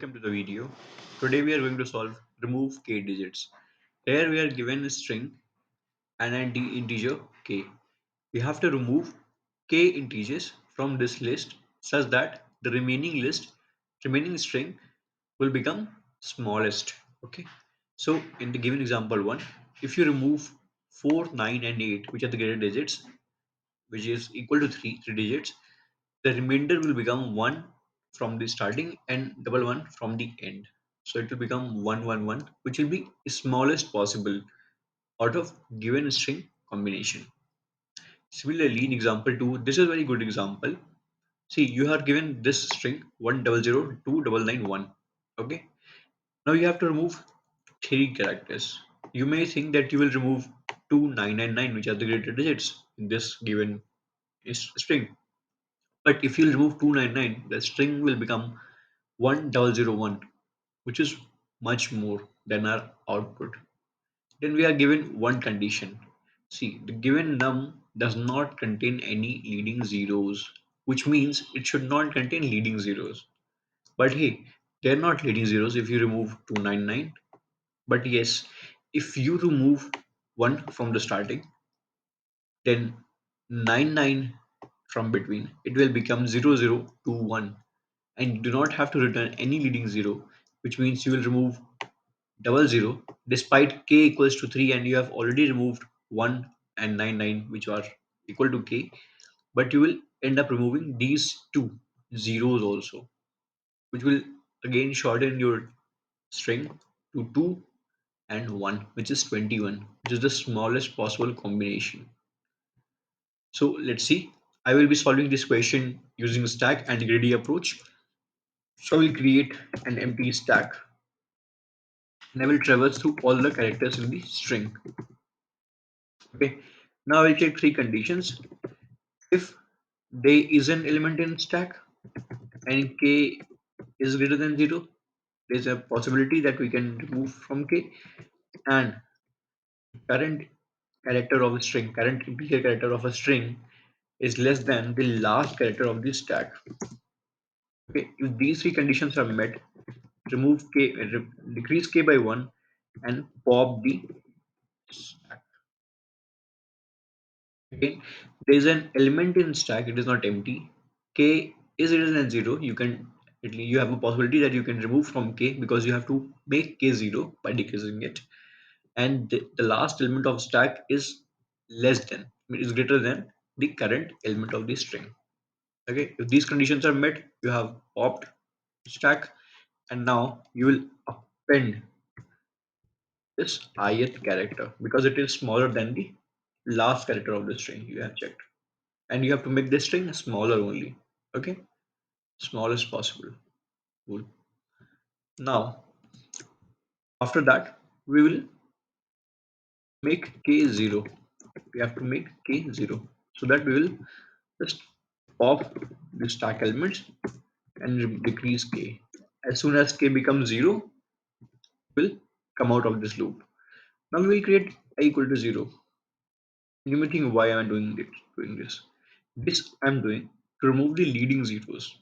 welcome to the video. Today we are going to solve remove k digits. Here we are given a string and an integer k. We have to remove k integers from this list such that the remaining string will become smallest. Okay. So in the given example 1, if you remove 4, 9 and 8, which are the greater digits, which is equal to 3 digits, the remainder will become 1 from the starting and double 1 from the end. So it will become 111, which will be smallest possible out of given string combination. Similarly, in example 2, this is a very good example. See, you are given this string 1002991. Okay. Now you have to remove 3 characters. You may think that you will remove 2999, which are the greater digits in this given string. But if you remove 299, the string will become 1001, which is much more than our output. Then we are given one condition. See, the given num does not contain any leading zeros, which means it should not contain leading zeros. But hey, they're not leading zeros if you remove 299. But yes, if you remove 1 from the starting, then 99 from between, it will become 0021, and you do not have to return any leading zero, which means you will remove double zero despite k equals to 3 and you have already removed 1 and 99 which are equal to k, but you will end up removing these two zeros also, which will again shorten your string to 2 and 1, which is 21, which is the smallest possible combination. So let's see. I will be solving this question using stack and greedy approach. So we'll create an empty stack and I will traverse through all the characters in the string. Okay. Now I'll check three conditions. If there is an element in stack and k is greater than 0, there's a possibility that we can remove from k, and current character of a string, current integer character of a string is less than the last character of the stack. Okay, if these three conditions are met, remove k, decrease k by 1 and pop the stack. Again, there is an element in stack, it is not empty. K is greater than 0, you have a possibility that you can remove from k because you have to make k 0 by decreasing it. And the last element of stack is less than, is greater than the current element of the string. Okay, if these conditions are met, you have popped stack, and now you will append this ith character because it is smaller than the last character of the string you have checked, and you have to make this string smaller only. Okay, smallest possible. Cool. Now after that we will make k 0. We have to make k 0 so that we will just pop the stack elements and decrease k. As soon as k becomes 0, we'll come out of this loop. Now we will create I equal to 0. You may think, why am I doing this? This I'm doing to remove the leading zeros.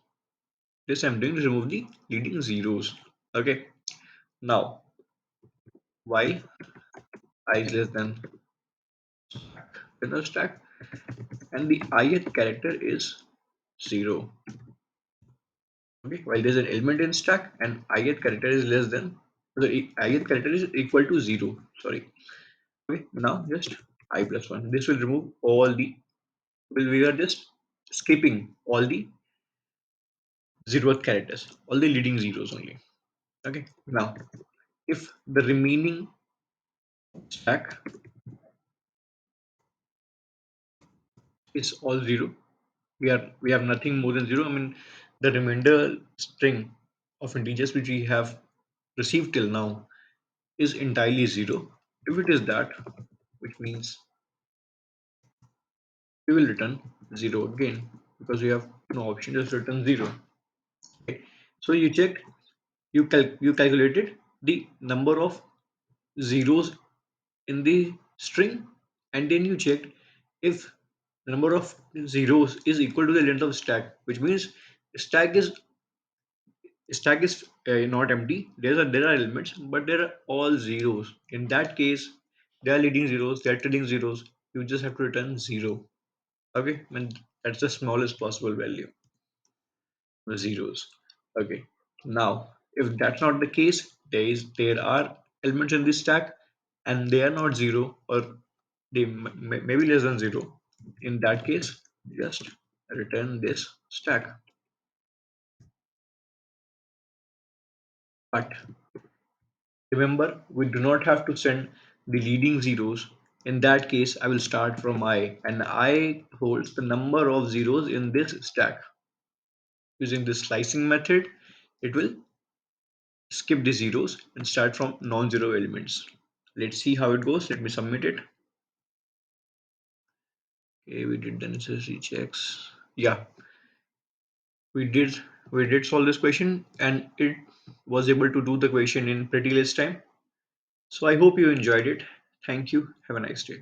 This I'm doing to remove the leading zeros. Okay. Now while I is less than stack and the ith character is 0. Okay, while there's an element in stack and ith character is less than, the ith character is equal to 0. Sorry. Okay, now just I plus 1. This will remove all the, well, we are just skipping all the zeroth characters, all the leading zeros only. Okay, now if the remaining stack is all 0, we have nothing more than 0. I mean, the remainder string of integers which we have received till now is entirely 0. If it is that, which means we will return 0 again because we have no option, just return 0. Okay. So you checked, you calculated the number of zeros in the string, and then you checked if the number of zeros is equal to the length of stack, which means stack is Stack is not empty. There are elements, but there are all zeros. In that case, they are leading zeros. They are trailing zeros. You just have to return zero. Okay, and that's the smallest possible value, the zeros. Okay. Now, if that's not the case, there are elements in this stack, and they are not zero, or they may be less than zero. In that case, just return this stack. But remember, we do not have to send the leading zeros. In that case, I will start from I, and I holds the number of zeros in this stack. Using this slicing method, it will skip the zeros and start from non-zero elements. Let's see how it goes. Let me submit it. Okay, we did the necessary checks. Yeah, we did we did solve this question, and it was able to do the question in pretty less time. So I hope you enjoyed it. Thank you. Have a nice day.